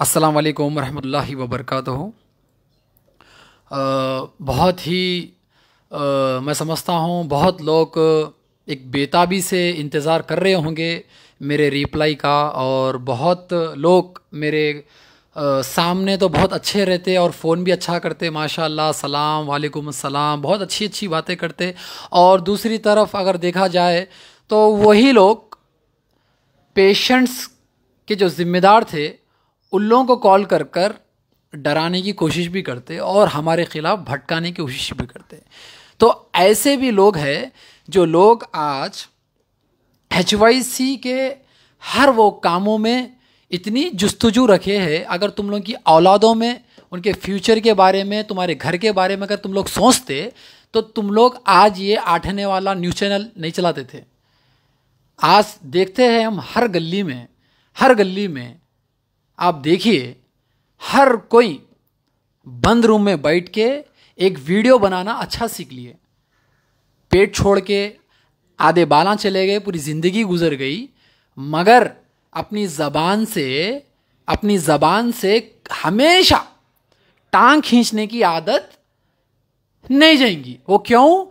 अस्सलाम वालेकुम रहमतुल्लाहि व बरकातहू। बहुत ही मैं समझता हूँ बहुत लोग एक बेताबी से इंतज़ार कर रहे होंगे मेरे रिप्लाई का। और बहुत लोग मेरे सामने तो बहुत अच्छे रहते और फ़ोन भी अच्छा करते, माशाअल्लाह, सलाम वालेकुम अस्सलाम, बहुत अच्छी अच्छी बातें करते। और दूसरी तरफ अगर देखा जाए तो वही लोग पेशेंट्स के जो ज़िम्मेदार थे उन लोगों को कॉल कर कर डराने की कोशिश भी करते और हमारे ख़िलाफ़ भटकाने की कोशिश भी करते। तो ऐसे भी लोग हैं जो लोग आज HYC के हर वो कामों में इतनी जुस्तजू रखे हैं। अगर तुम लोग की औलादों में, उनके फ्यूचर के बारे में, तुम्हारे घर के बारे में अगर तुम लोग सोचते तो तुम लोग आज ये 8 आने वाला न्यूज़ चैनल नहीं चलाते थे। आज देखते हैं हम हर गली में आप देखिए हर कोई बंद रूम में बैठ के एक वीडियो बनाना अच्छा सीख लिए। पेट छोड़ के आधे बालां चले गए, पूरी ज़िंदगी गुजर गई, मगर अपनी ज़बान से हमेशा टांग खींचने की आदत नहीं जाएंगी। वो क्यों?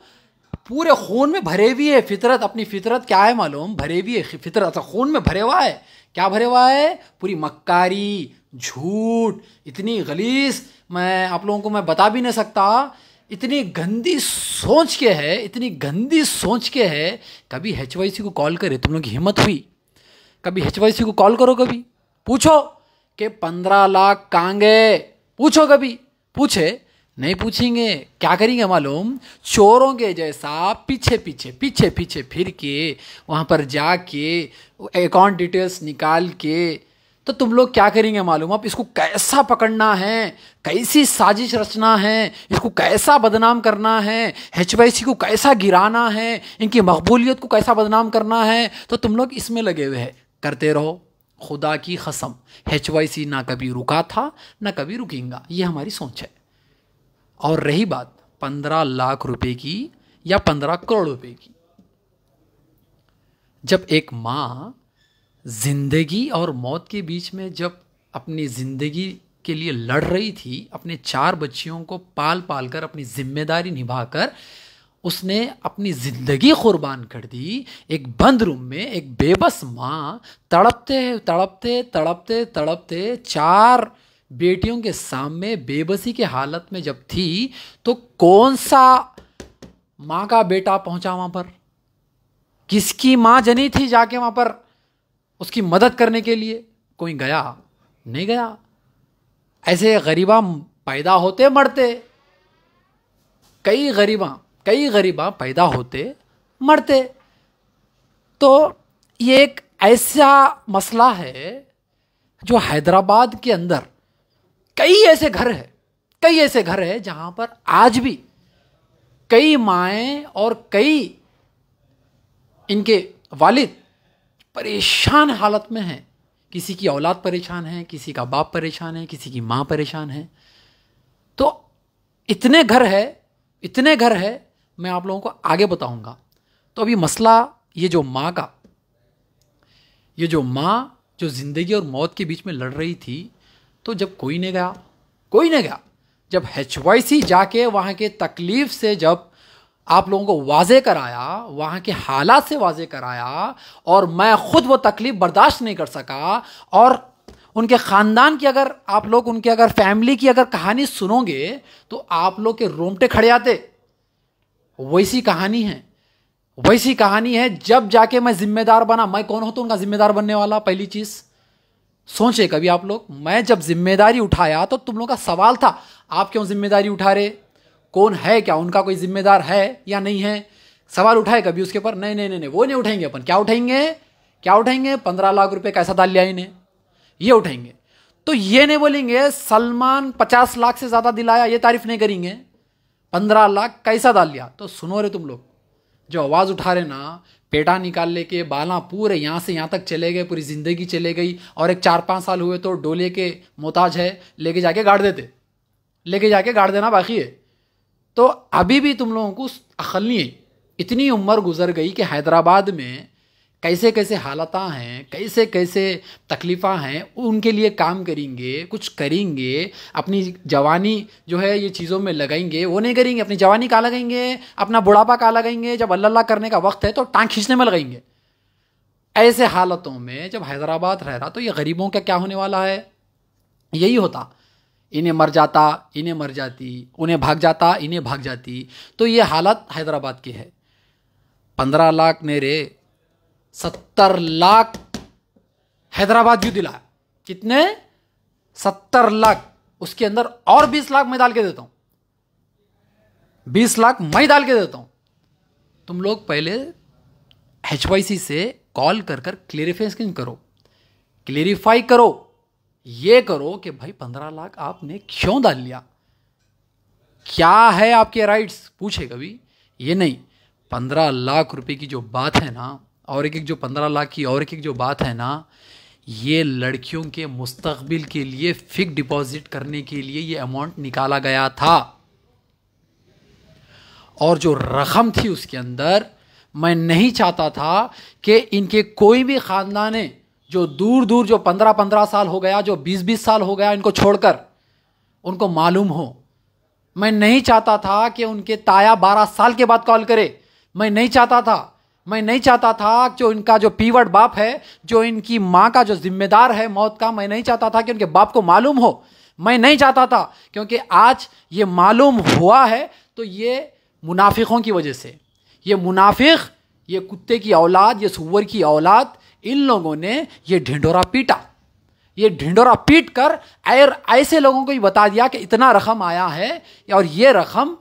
पूरे खून में भरे हुई है फितरत। अपनी फितरत क्या है मालूम? भरे हुई है फितरत, खून में भरे हुआ है। क्या भरे हुआ है? पूरी मक्कारी, झूठ, इतनी गलीज, मैं आप लोगों को मैं बता भी नहीं सकता। इतनी गंदी सोच के है, इतनी गंदी सोच के है। कभी HYC को कॉल करे? तुम लोग की हिम्मत हुई? कभी HYC को कॉल करो, कभी पूछो कि 15 लाख कहाँ गए? पूछो, कभी पूछे? नहीं पूछेंगे। क्या करेंगे मालूम? चोरों के जैसा पीछे पीछे फिर के वहाँ पर जाके अकाउंट डिटेल्स निकाल के, तो तुम लोग क्या करेंगे मालूम? अब इसको कैसा पकड़ना है, कैसी साजिश रचना है, इसको कैसा बदनाम करना है, HYC को कैसा गिराना है, इनकी मकबूलियत को कैसा बदनाम करना है, तो तुम लोग इसमें लगे हुए हैं। करते रहो। खुदा की कसम HYC ना कभी रुका था ना कभी रुकेगा, ये हमारी सोच है। और रही बात 15 लाख रुपए की या 15 करोड़ रुपए की, जब एक माँ जिंदगी और मौत के बीच में जब अपनी ज़िंदगी के लिए लड़ रही थी, अपने 4 बच्चियों को पाल पाल कर, अपनी जिम्मेदारी निभाकर उसने अपनी ज़िंदगी कुर्बान कर दी। एक बंद रूम में एक बेबस माँ तड़पते तड़पते तड़पते तड़पते 4 बेटियों के सामने बेबसी के हालत में जब थी, तो कौन सा माँ का बेटा पहुंचा वहां पर? किसकी माँ जनी थी जाके वहां पर उसकी मदद करने के लिए? कोई गया? नहीं गया। ऐसे गरीबा पैदा होते मरते, कई गरीबा पैदा होते मरते। तो ये एक ऐसा मसला है जो हैदराबाद के अंदर कई ऐसे घर है जहां पर आज भी कई माएँ और कई इनके वालिद परेशान हालत में हैं। किसी की औलाद परेशान है, किसी का बाप परेशान है, किसी की माँ परेशान है। तो इतने घर है, मैं आप लोगों को आगे बताऊंगा। तो अभी मसला ये जो माँ जो जिंदगी और मौत के बीच में लड़ रही थी, तो जब कोई नहीं गया, जब HYC जाके वहाँ के तकलीफ से जब आप लोगों को वाजे कराया, वहाँ के हालात से वाजे कराया, और मैं खुद वो तकलीफ बर्दाश्त नहीं कर सका, और उनके ख़ानदान की अगर आप लोग उनके अगर फैमिली की अगर कहानी सुनोगे तो आप लोग के रोंगटे खड़े आते। वैसी कहानी है। जब जाके मैं जिम्मेदार बना, मैं कौन होता उनका जिम्मेदार बनने वाला? पहली चीज़ सोचे कभी आप लोग। मैं जब जिम्मेदारी उठाया तो तुम लोग का सवाल था, आप क्यों जिम्मेदारी उठा रहे? कौन है? क्या उनका कोई जिम्मेदार है या नहीं है? सवाल उठाए कभी उसके ऊपर? नहीं, वो नहीं उठाएंगे। अपन क्या उठाएंगे? 15 लाख रुपए कैसा डाल लिया इन्हें, ये उठाएंगे। तो ये नहीं बोलेंगे सलमान 50 लाख से ज्यादा दिलाया, ये तारीफ नहीं करेंगे। 15 लाख कैसा डाल लिया? तो सुनो रे तुम लोग जो आवाज उठा रहे ना, पेटा निकाल लेके बाला पूरे यहां से यहां तक चले गए, पूरी जिंदगी चले गई, और एक 4-5 साल हुए तो डोले के मोहताज है, लेके जाके गाड़ देना बाकी है। तो अभी भी तुम लोगों को अकल नहीं है। इतनी उम्र गुजर गई कि हैदराबाद में कैसे कैसे हालात हैं, कैसे कैसे तकलीफ़ा हैं, उनके लिए काम करेंगे, कुछ करेंगे, अपनी जवानी जो है ये चीज़ों में लगाएंगे, वो नहीं करेंगे। अपनी जवानी कहाँ लगाएंगे, अपना बुढ़ापा कहाँ लगाएंगे, जब अल्लाह अल्लाह करने का वक्त है तो टांग खींचने में लगाएंगे। ऐसे हालतों में जब हैदराबाद रह रहा तो ये गरीबों का क्या होने वाला है, यही होता। इन्हें मर जाता, इन्हें मर जाती, उन्हें भाग जाता, इन्हें भाग जाती। तो ये हालत हैदराबाद की है। 15 लाख ने रे 70 लाख हैदराबाद क्यों दिलाया? कितने? 70 लाख। उसके अंदर और 20 लाख मैं डाल के देता हूं, 20 लाख मैं डाल के देता हूं। तुम लोग पहले HYC से कॉल कर कर क्लेरिफिकेशन करो, क्लेरिफाई करो, ये करो कि भाई 15 लाख आपने क्यों डाल लिया, क्या है आपके राइट्स, पूछे कभी? ये नहीं। 15 लाख रुपए की जो बात है ना, और एक जो 15 लाख की और एक जो बात है ना, ये लड़कियों के मुस्तकबिल के लिए फिक्स डिपॉजिट करने के लिए ये अमाउंट निकाला गया था। और जो रकम थी उसके अंदर, मैं नहीं चाहता था कि इनके कोई भी खानदान है जो दूर दूर जो 15-15 साल हो गया, जो 20-20 साल हो गया इनको छोड़कर, उनको मालूम हो। मैं नहीं चाहता था कि उनके ताया 12 साल के बाद कॉल करे। मैं नहीं चाहता था जो इनका जो पीवट बाप है, जो इनकी माँ का जो जिम्मेदार है मौत का, मैं नहीं चाहता था कि उनके बाप को मालूम हो। मैं नहीं चाहता था, क्योंकि आज ये मालूम हुआ है तो ये मुनाफिकों की वजह से, ये मुनाफिक, ये कुत्ते की औलाद, ये सुअर की औलाद, इन लोगों ने ये ढिंढोरा पीटा। ये ढिंढोरा पीट कर ऐसे लोगों को ही बता दिया कि इतना रकम आया है, और ये रकम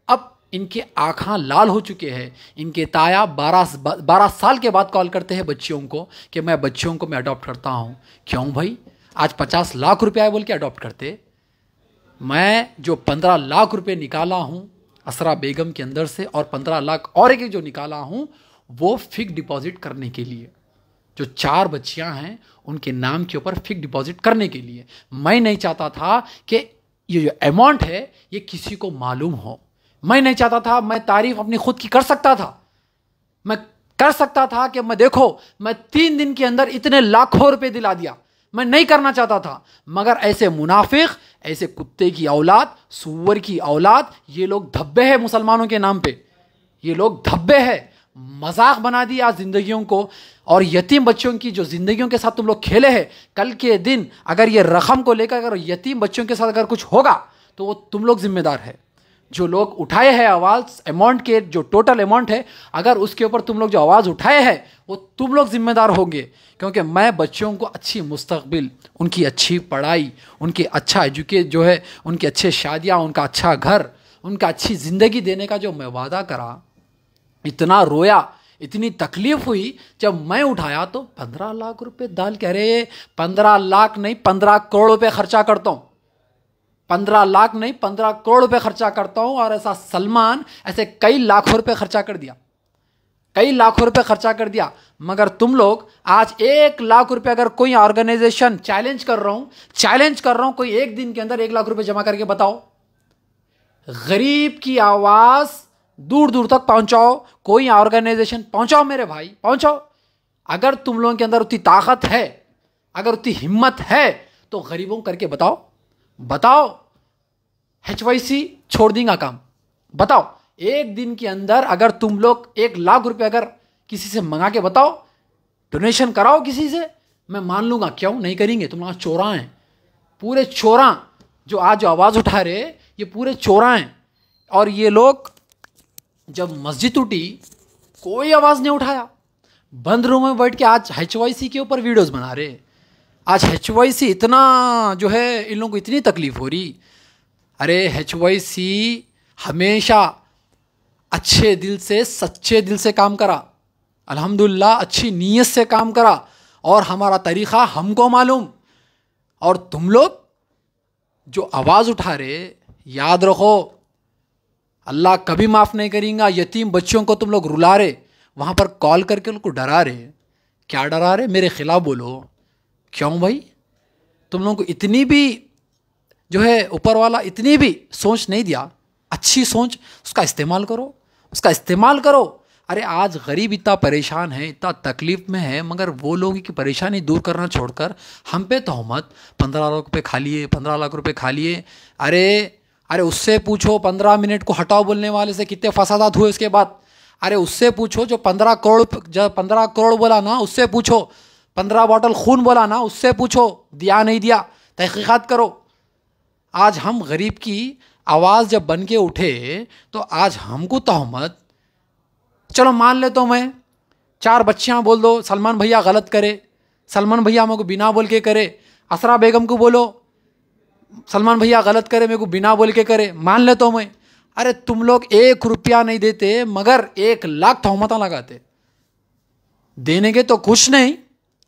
अब इनके आँखां लाल हो चुके हैं। इनके ताया 12 साल के बाद कॉल करते हैं बच्चियों को कि मैं बच्चियों को मैं अडॉप्ट करता हूँ। क्यों भाई? आज 50 लाख रुपए आए बोल के अडॉप्ट करते। मैं जो 15 लाख रुपए निकाला हूँ असरा बेगम के अंदर से, और 15 लाख और एक जो निकाला हूँ वो फिक्स डिपॉजिट करने के लिए, जो 4 बच्चियां हैं उनके नाम के ऊपर फिक्स डिपॉजिट करने के लिए। मैं नहीं चाहता था कि ये जो अमाउंट है ये किसी को मालूम हो। मैं नहीं चाहता था, मैं तारीफ अपनी खुद की कर सकता था, मैं कर सकता था कि मैं देखो मैं 3 दिन के अंदर इतने लाखों रुपए दिला दिया। मैं नहीं करना चाहता था, मगर ऐसे मुनाफिक, ऐसे कुत्ते की औलाद, सुअर की औलाद, ये लोग धब्बे हैं मुसलमानों के नाम पे। ये लोग धब्बे हैं, मजाक बना दिया जिंदगियों को। और यतीम बच्चों की जो जिंदगियों के साथ तुम लोग खेले हैं, कल के दिन अगर ये रकम को लेकर अगर यतीम बच्चों के साथ अगर कुछ होगा तो वो तुम लोग जिम्मेदार है। जो लोग उठाए हैं आवाज़, अमाउंट के जो टोटल अमाउंट है, अगर उसके ऊपर तुम लोग जो आवाज़ उठाए हैं वो तुम लोग जिम्मेदार होंगे। क्योंकि मैं बच्चों को अच्छी मुस्तकबिल, उनकी अच्छी पढ़ाई, उनकी अच्छा एजुकेट जो है, उनकी अच्छे शादियाँ, उनका अच्छा घर, उनका अच्छी ज़िंदगी देने का जो मैं वादा करा, इतना रोया, इतनी तकलीफ हुई जब मैं उठाया तो 15 लाख रुपए डाल के, अरे 15 लाख नहीं 15 करोड़ रुपए खर्चा करता हूँ, 15 लाख नहीं 15 करोड़ रुपए खर्चा करता हूँ। और ऐसा सलमान ऐसे कई लाखों रुपए खर्चा कर दिया, कई लाखों रुपए खर्चा कर दिया। मगर तुम लोग आज 1 लाख रुपए, अगर कोई ऑर्गेनाइजेशन, चैलेंज कर रहा हूं, कोई एक दिन के अंदर 1 लाख रुपए जमा करके बताओ, गरीब की आवाज दूर दूर तक पहुंचाओ, कोई ऑर्गेनाइजेशन पहुंचाओ मेरे भाई, पहुंचाओ। अगर तुम लोगों के अंदर उतनी ताकत है, अगर उतनी हिम्मत है तो गरीबों करके बताओ। HYC छोड़ देगा काम, बताओ। एक दिन के अंदर अगर तुम लोग 1 लाख रुपए अगर किसी से मंगा के बताओ, डोनेशन कराओ किसी से, मैं मान लूंगा। क्यों नहीं करेंगे? तुम लोग चोरा हैं, पूरे चोरा जो आज जो आवाज उठा रहे, ये पूरे चोरा हैं। और ये लोग जब मस्जिद टूटी कोई आवाज नहीं उठाया, बंद रूम में बैठ के आज HYC के ऊपर वीडियोस बना रहे। आज HYC इतना जो है, इन लोगों को इतनी तकलीफ हो रही। अरे HYC हमेशा अच्छे दिल से, सच्चे दिल से काम करा, अल्हम्दुलिल्लाह अच्छी नीयत से काम करा, और हमारा तरीक़ा हमको मालूम। और तुम लोग जो आवाज़ उठा रहे, याद रखो अल्लाह कभी माफ़ नहीं करेगा। यतीम बच्चों को तुम लोग रुला रहे, वहाँ पर कॉल करके उनको डरा रहे। क्या डरा रहे? मेरे खिलाफ बोलो। क्यों भाई? तुम लोगों को इतनी भी जो है ऊपर वाला इतनी भी सोच नहीं दिया? अच्छी सोच, उसका इस्तेमाल करो, उसका इस्तेमाल करो। अरे आज गरीब इतना परेशान है, इतना तकलीफ में है, मगर वो लोगों की परेशानी दूर करना छोड़कर हम पे तोहमत, 15 लाख रुपए खा लिए, 15 लाख रुपए खा लिए। अरे अरे उससे पूछो 15 मिनट को हटाओ बोलने वाले से कितने फसादात हुए उसके बाद। अरे उससे पूछो जो 15 करोड़, जब 15 करोड़ बोला ना उससे पूछो, 15 बॉटल खून बोला ना उससे पूछो, दिया नहीं दिया, तहकीकात करो। आज हम गरीब की आवाज़ जब बन के उठे तो आज हमको तोहमत, चलो मान लेता हूँ मैं, 4 बच्चियाँ बोल दो सलमान भैया गलत करे, सलमान भैया मेरे को बिना बोल के करे, असरा बेगम को बोलो सलमान भैया गलत करे मेरे को बिना बोल के करे, मान लेता हूँ मैं। अरे तुम लोग 1 रुपया नहीं देते मगर 1 लाख तोहमता लगाते। देने के तो कुछ नहीं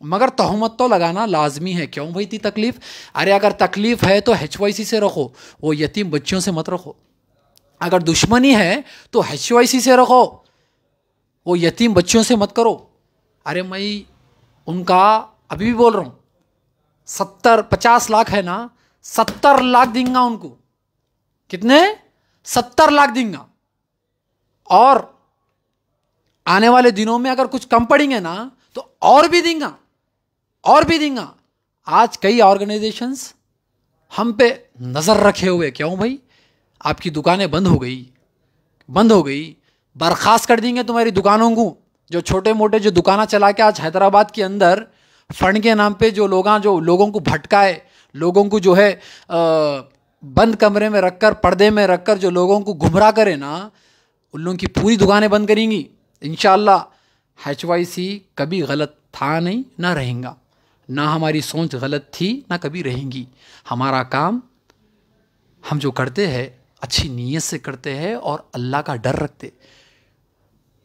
मगर तोहमत तो लगाना लाजमी है। क्यों भाई इतनी तकलीफ? अरे अगर तकलीफ है तो HYC से रखो, वो यतीम बच्चियों से मत रखो। अगर दुश्मनी है तो HYC से रखो, वो यतीम बच्चियों से मत करो। अरे मैं उनका अभी भी बोल रहा हूँ, 50 लाख है ना, 70 लाख दूंगा उनको। कितने? 70 लाख दूंगा। और आने वाले दिनों में अगर कुछ कम पड़ेंगे ना तो और भी दूंगा, और भी दूंगा। आज कई ऑर्गेनाइजेशंस हम पे नज़र रखे हुए। क्यों भाई? आपकी दुकानें बंद हो गई, बंद हो गई, बर्खास्त कर देंगे तुम्हारी दुकानों को। जो छोटे मोटे जो दुकाना चला के आज हैदराबाद के अंदर फंड के नाम पे जो लोगों को भटकाए, लोगों को जो है बंद कमरे में रखकर, पर्दे में रखकर जो लोगों को गुमराह करे ना, उन लोगों की पूरी दुकानें बंद करेंगी इंशाअल्लाह। HYC कभी गलत था नहीं, ना रहेगा, ना हमारी सोच गलत थी, ना कभी रहेंगी। हमारा काम हम जो करते हैं अच्छी नीयत से करते हैं और अल्लाह का डर रखते।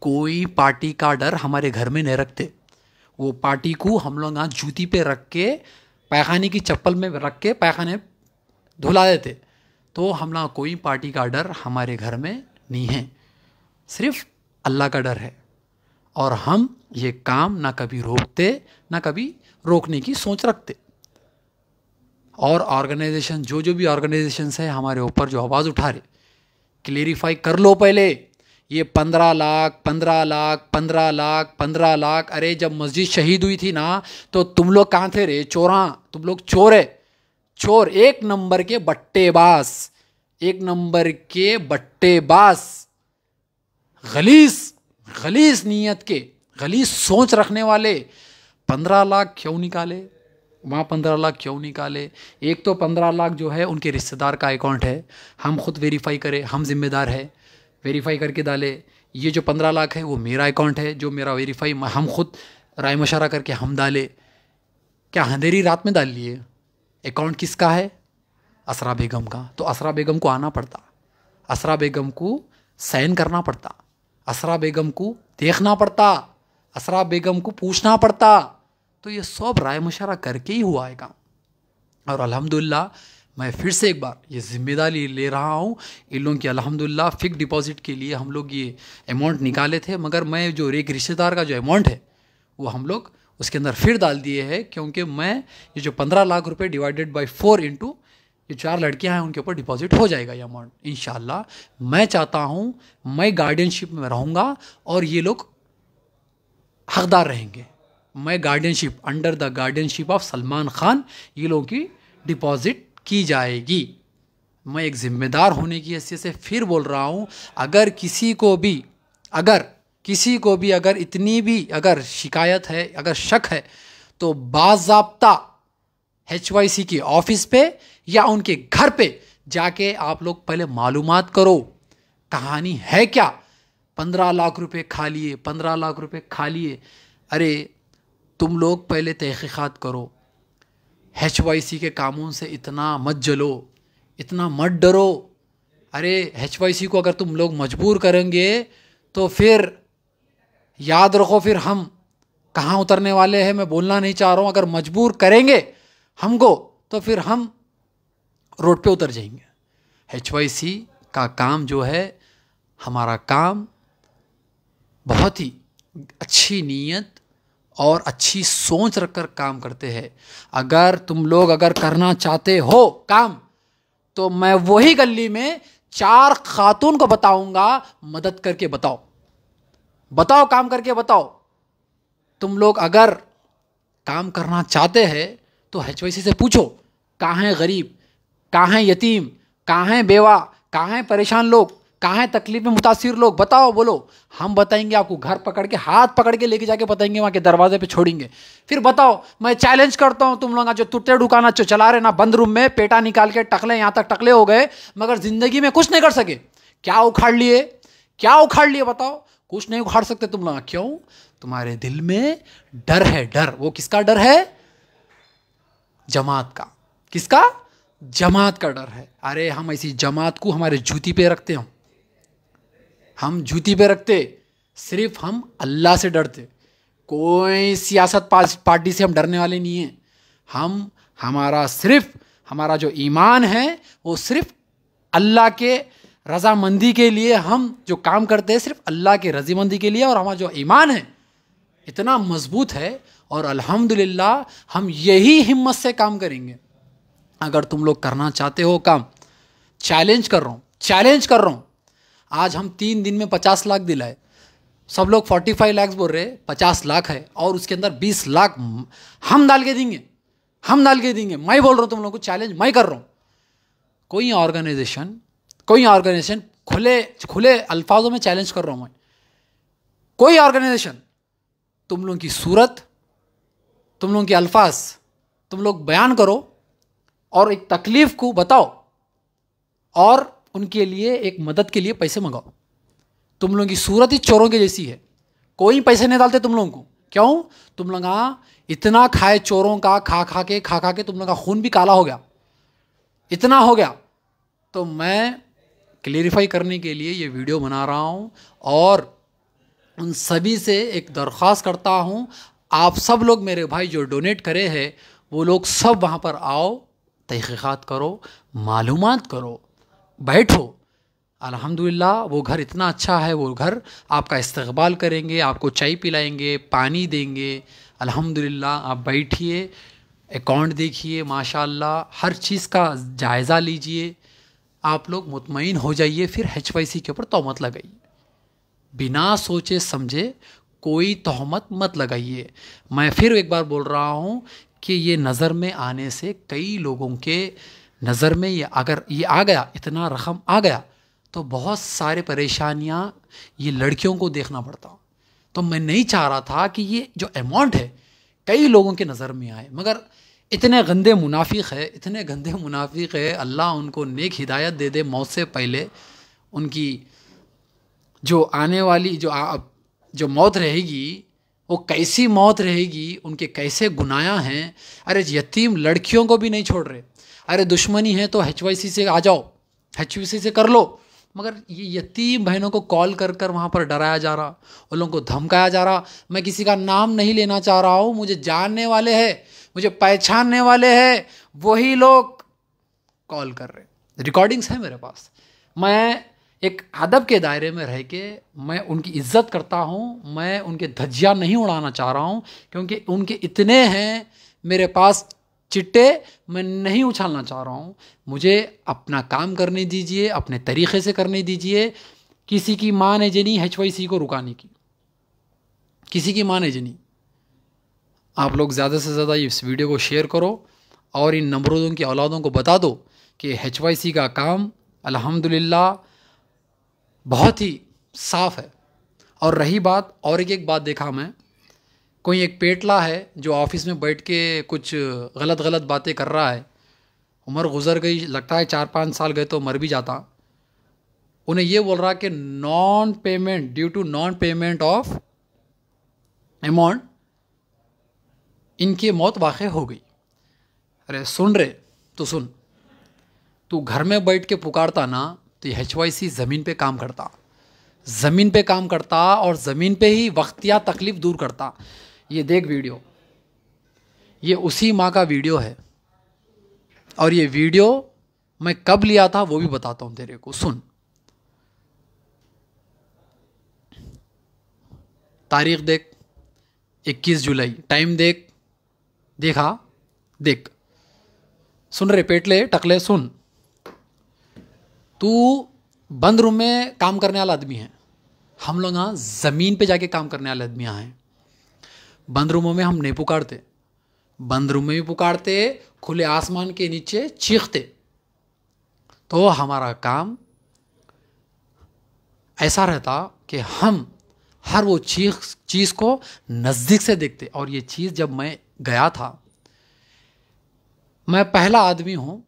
कोई पार्टी का डर हमारे घर में नहीं रखते। वो पार्टी को हम लोग यहाँ जूती पे रख के, पैखाने की चप्पल में रख के पैखाने धुला देते। तो हम लोग कोई पार्टी का डर हमारे घर में नहीं है, सिर्फ अल्लाह का डर है। और हम ये काम ना कभी रोकते, ना कभी रोकने की सोच रखते। और ऑर्गेनाइजेशन जो भी ऑर्गेनाइजेशंस है हमारे ऊपर जो आवाज़ उठा रहे, क्लेरिफाई कर लो पहले। ये 15 लाख 15 लाख 15 लाख 15 लाख, अरे जब मस्जिद शहीद हुई थी ना तो तुम लोग कहाँ थे रे? चोरा, तुम लोग चोर है, चोर, 1 नंबर के बट्टेबाज, 1 नंबर के बट्टेबाज, गलीस नीयत के, गलीस सोच रखने वाले। 15 लाख क्यों निकाले वहाँ? 15 लाख क्यों निकाले? एक तो 15 लाख जो है उनके रिश्तेदार का अकाउंट है, हम खुद वेरीफाई करें, हम जिम्मेदार है, वेरीफाई करके डाले। ये जो 15 लाख है वो मेरा अकाउंट है, जो मेरा वेरीफाई हम खुद राय मशवरा करके हम डाले। क्या अंधेरी रात में डाल लिए? अकाउंट किसका है? असरा बेगम का। तो असरा बेगम को आना पड़ता, असरा बेगम को साइन करना पड़ता, असरा बेगम को देखना पड़ता, असरा बेगम को पूछना पड़ता। तो ये सब राय मशवरा करके ही हुआ है काम। और अल्हम्दुलिल्लाह मैं फिर से एक बार ये जिम्मेदारी ले रहा हूँ इन लोगों की। अल्हम्दुलिल्लाह फिक्स डिपॉजिट के लिए हम लोग ये अमाउंट निकाले थे, मगर मैं जो एक रिश्तेदार का जो अमाउंट है वो हम लोग उसके अंदर फिर डाल दिए हैं। क्योंकि मैं ये जो 15 लाख रुपए डिवाइडेड बाय 4 इंटू ये 4 लड़कियां हैं उनके ऊपर डिपॉजिट हो जाएगा ये अमाउंट इंशाल्लाह। मैं चाहता हूँ मैं गार्डियनशिप में रहूँगा और ये लोग हकदार रहेंगे। मैं guardianship, under the guardianship of Salman Khan ये लोगों की डिपॉजिट की जाएगी। मैं एक जिम्मेदार होने की हैसियत से फिर बोल रहा हूँ, अगर किसी को भी अगर इतनी भी अगर शिकायत है, अगर शक है, तो बाज़ाब्ता HYC के ऑफिस पे या उनके घर पे जाके आप लोग पहले मालूमात करो कहानी है क्या। 15 लाख रुपए खा लिए, 15 लाख रुपए खा लिए। अरे तुम लोग पहले तहकीकात करो। HYC के कामों से इतना मत जलो, इतना मत डरो। अरे HYC को अगर तुम लोग मजबूर करेंगे तो फिर याद रखो फिर हम कहाँ उतरने वाले हैं। मैं बोलना नहीं चाह रहा हूँ, अगर मजबूर करेंगे हमको तो फिर हम रोड पे उतर जाएंगे। HYC का काम जो है, हमारा काम बहुत ही अच्छी नीयत और अच्छी सोच रखकर काम करते हैं। अगर तुम लोग अगर करना चाहते हो काम, तो मैं वही गली में 4 खातून को बताऊंगा, मदद करके बताओ, बताओ, काम करके बताओ। तुम लोग अगर काम करना चाहते हैं तो HYC से पूछो, कहाँ हैं गरीब, कहाँ हैं यतीम, कहाँ हैं बेवा, कहाँ हैं परेशान लोग, कहाँ हैं तकलीफ में मुतासिर लोग, बताओ, बोलो। हम बताएंगे आपको, घर पकड़ के, हाथ पकड़ के लेके जाके बताएंगे, वहाँ के दरवाजे पे छोड़ेंगे। फिर बताओ, मैं चैलेंज करता हूँ तुम लोग जो तुत्ते दुकाना चला रहे ना, बंद रूम में पेटा निकाल के टकले यहाँ तक टकले हो गए, मगर जिंदगी में कुछ नहीं कर सके। क्या उखाड़ लिए, क्या उखाड़ लिए बताओ? कुछ नहीं उखाड़ सकते तुम लोग। क्यों? तुम्हारे दिल में डर है, डर। वो किसका डर है? जमात का। किसका? जमात का डर है। अरे हम ऐसी जमात को हमारे जूती पे रखते हैं, हम जूती पे रखते, सिर्फ हम अल्लाह से डरते। कोई सियासत पार्टी से हम डरने वाले नहीं हैं। हम हमारा जो ईमान है वो सिर्फ अल्लाह के रजामंदी के लिए हम जो काम करते हैं, सिर्फ अल्लाह के रजामंदी के लिए। और हमारा जो ईमान है इतना मजबूत है, और अल्हम्दुलिल्लाह हम यही हिम्मत से काम करेंगे। अगर तुम लोग करना चाहते हो काम, चैलेंज कर रहा हूँ, चैलेंज कर रहा हूँ। आज हम 3 दिन में 50 लाख दिलाए। सब लोग 45 लाख बोल रहे, 50 लाख है, और उसके अंदर 20 लाख हम डाल के देंगे, हम डाल के देंगे। मैं बोल रहा हूँ तुम लोगों को, चैलेंज मैं कर रहा हूँ। कोई ऑर्गेनाइजेशन खुले अल्फाजों में चैलेंज कर रहा हूँ मैं। कोई ऑर्गेनाइजेशन तुम लोगों की सूरत, तुम लोगों के अल्फाज तुम लोग बयान करो और एक तकलीफ को बताओ और उनके लिए एक मदद के लिए पैसे मंगाओ। तुम लोगों की सूरत ही चोरों के जैसी है, कोई पैसे नहीं डालते तुम लोगों को। क्यों? तुम लोग इतना खाए चोरों का, खा खा के तुम लोग का खून भी काला हो गया, इतना हो गया। तो मैं क्लियरिफाई करने के लिए ये वीडियो बना रहा हूँ, और उन सभी से एक दरख्वास्त करता हूँ, आप सब लोग मेरे भाई जो डोनेट करे हैं वो लोग सब वहाँ पर आओ, तहक़ीक़ात करो, मालूमात करो, बैठो। अल्हम्दुलिल्लाह वो घर इतना अच्छा है, वो घर आपका इस्तक़बाल करेंगे, आपको चाय पिलाएंगे, पानी देंगे। अल्हम्दुलिल्लाह आप बैठिए, अकाउंट देखिए, माशाअल्लाह हर चीज़ का जायज़ा लीजिए। आप लोग मुतमईन हो जाइए, फिर HYC के ऊपर तोहमत लगाइए। बिना सोचे समझे कोई तोहमत मत लगाइए। मैं फिर एक बार बोल रहा हूँ कि ये नज़र में आने से कई लोगों के नज़र में ये अगर ये आ गया, इतना रकम आ गया, तो बहुत सारे परेशानियाँ ये लड़कियों को देखना पड़ता। तो मैं नहीं चाह रहा था कि ये जो अमाउंट है कई लोगों के नज़र में आए, मगर इतने गंदे मुनाफिक है, इतने गंदे मुनाफिक है। अल्लाह उनको नेक हिदायत दे दे, मौत से पहले उनकी जो आने वाली जो मौत रहेगी वो कैसी मौत रहेगी, उनके कैसे गुनाह हैं। अरे यतीम लड़कियों को भी नहीं छोड़ रहे। अरे दुश्मनी है तो HYC से आ जाओ, HYC से कर लो, मगर ये यतीम बहनों को कॉल कर कर वहाँ पर डराया जा रहा, उन लोगों को धमकाया जा रहा। मैं किसी का नाम नहीं लेना चाह रहा हूँ, मुझे जानने वाले हैं, मुझे पहचानने वाले हैं, वही लोग कॉल कर रहे, रिकॉर्डिंग्स है मेरे पास। मैं एक अदब के दायरे में रह के मैं उनकी इज़्ज़त करता हूँ, मैं उनके धज्जियाँ नहीं उड़ाना चाह रहा हूँ, क्योंकि उनके इतने हैं मेरे पास चिट्टे, मैं नहीं उछालना चाह रहा हूँ। मुझे अपना काम करने दीजिए, अपने तरीक़े से करने दीजिए। किसी की मान है जनी HYC को रुकाने की, किसी की मान है जनी। आप लोग ज़्यादा से ज़्यादा इस वीडियो को शेयर करो और इन नमरूदों की औलादों को बता दो कि HYC का काम अल्हम्दुलिल्लाह बहुत ही साफ़ है। और रही बात, और एक बात देखा मैं, कोई एक पेटला है जो ऑफिस में बैठ के कुछ गलत बातें कर रहा है। उम्र गुजर गई, लगता है 4-5 साल गए तो मर भी जाता। उन्हें ये बोल रहा कि non payment, due to non payment of amount इनकी मौत वाक़ई हो गई। अरे सुन रहे तो सुन, तू घर में बैठ के पुकारता ना तो ये HYC ज़मीन पे काम करता, ज़मीन पे काम करता और ज़मीन पे ही वक्तिया तकलीफ़ दूर करता। ये देख वीडियो, ये उसी माँ का वीडियो है, और ये वीडियो मैं कब लिया था वो भी बताता हूँ तेरे को। सुन, तारीख देख 21 जुलाई, टाइम देख, देखा देख। सुन रे पेटले टकले सुन, तू बंद रूम में काम करने वाला आदमी है, हम लोग यहाँ ज़मीन पे जाके काम करने वाले आदमी यहाँ हैं। बंद रूमों में हम नहीं पुकारते, बंद रूम में भी पुकारते, खुले आसमान के नीचे चीखते। तो हमारा काम ऐसा रहता कि हम हर वो चीज़ को नज़दीक से देखते। और ये चीज़ जब मैं गया था, मैं पहला आदमी हूँ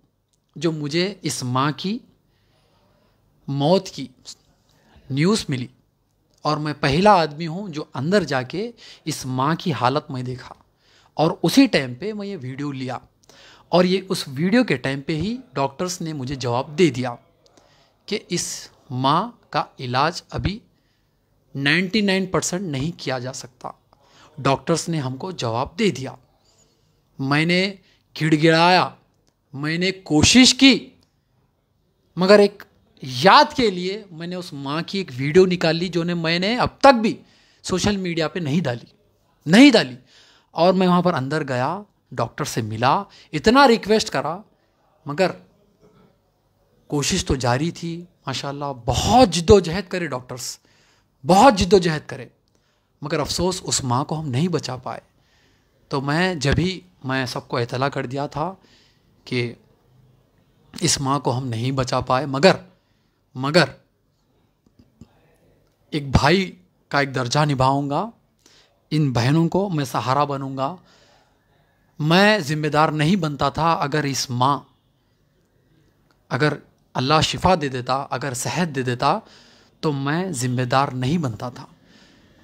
जो मुझे इस माँ की मौत की न्यूज़ मिली, और मैं पहला आदमी हूँ जो अंदर जाके इस माँ की हालत में देखा। और उसी टाइम पे मैं ये वीडियो लिया, और ये उस वीडियो के टाइम पे ही डॉक्टर्स ने मुझे जवाब दे दिया कि इस माँ का इलाज अभी 99% नहीं किया जा सकता। डॉक्टर्स ने हमको जवाब दे दिया। मैंने गिड़गिड़ाया, मैंने कोशिश की, मगर एक याद के लिए मैंने उस माँ की एक वीडियो निकाली जो मैंने अब तक भी सोशल मीडिया पे नहीं डाली। और मैं वहाँ पर अंदर गया, डॉक्टर से मिला, इतना रिक्वेस्ट करा, मगर कोशिश तो जारी थी। माशाल्लाह बहुत जिद्दोजहद करे डॉक्टर्स, बहुत जिद्दोजहद करे, मगर अफसोस उस माँ को हम नहीं बचा पाए। तो मैं सबको इत्तला कर दिया था कि इस माँ को हम नहीं बचा पाए, मगर एक भाई का एक दर्जा निभाऊंगा, इन बहनों को मैं सहारा बनूंगा। मैं जिम्मेदार नहीं बनता था अगर इस माँ, अगर अल्लाह शिफा दे देता, अगर सेहत दे देता, तो मैं जिम्मेदार नहीं बनता था।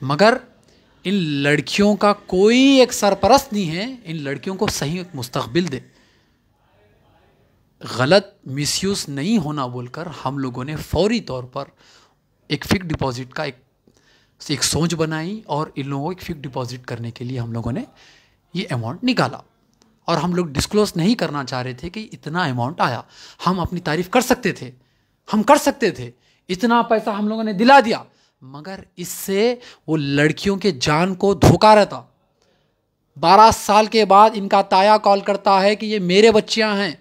मगर इन लड़कियों का कोई एक सरपरस्त नहीं है, इन लड़कियों को सही एक मुस्तकबिल दे, गलत मिसयूज़ नहीं होना बोलकर हम लोगों ने फौरी तौर पर एक फ़िक्स डिपॉज़िट का एक सोच बनाई, और इन लोगों को एक फ़िक्स डिपॉज़िट करने के लिए हम लोगों ने ये अमाउंट निकाला। और हम लोग डिस्क्लोज़ नहीं करना चाह रहे थे कि इतना अमाउंट आया। हम अपनी तारीफ़ कर सकते थे, हम कर सकते थे, इतना पैसा हम लोगों ने दिला दिया, मगर इससे वो लड़कियों के जान को धोखा रहता। 12 साल के बाद इनका ताया कॉल करता है कि ये मेरे बच्चियां हैं।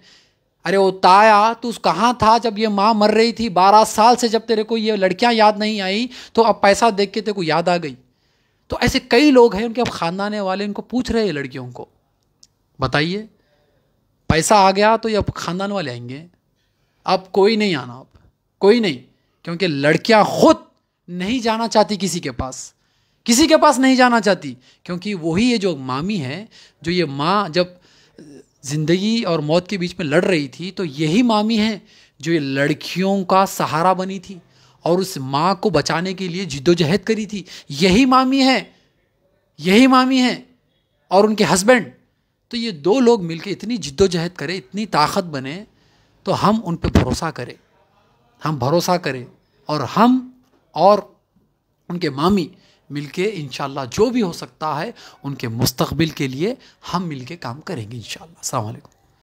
अरे वो ताया, तू कहाँ था जब ये माँ मर रही थी? 12 साल से जब तेरे को ये लड़कियां याद नहीं आई, तो अब पैसा देख के तेरे को याद आ गई। तो ऐसे कई लोग हैं, उनके अब खानदान वाले उनको पूछ रहे हैं लड़कियों को, बताइए पैसा आ गया तो ये अब खानदान वाले आएंगे, अब कोई नहीं आना, अब कोई नहीं, क्योंकि लड़कियां खुद नहीं जाना चाहती किसी के पास नहीं जाना चाहती, क्योंकि वही ये जो मामी है, जो ये माँ जब ज़िंदगी और मौत के बीच में लड़ रही थी, तो यही मामी है जो ये लड़कियों का सहारा बनी थी और उस माँ को बचाने के लिए जिद्दोजहद करी थी। यही मामी है और उनके हस्बैंड। तो ये दो लोग मिलकर इतनी जिद्दोजहद करें, इतनी ताकत बने, तो हम उन पर भरोसा करें, और हम और उनके मामी मिलके इंशाल्लाह जो भी हो सकता है उनके मुस्तकबिल के लिए हम मिलके काम करेंगे इंशाल्लाह। अस्सलाम वालेकुम।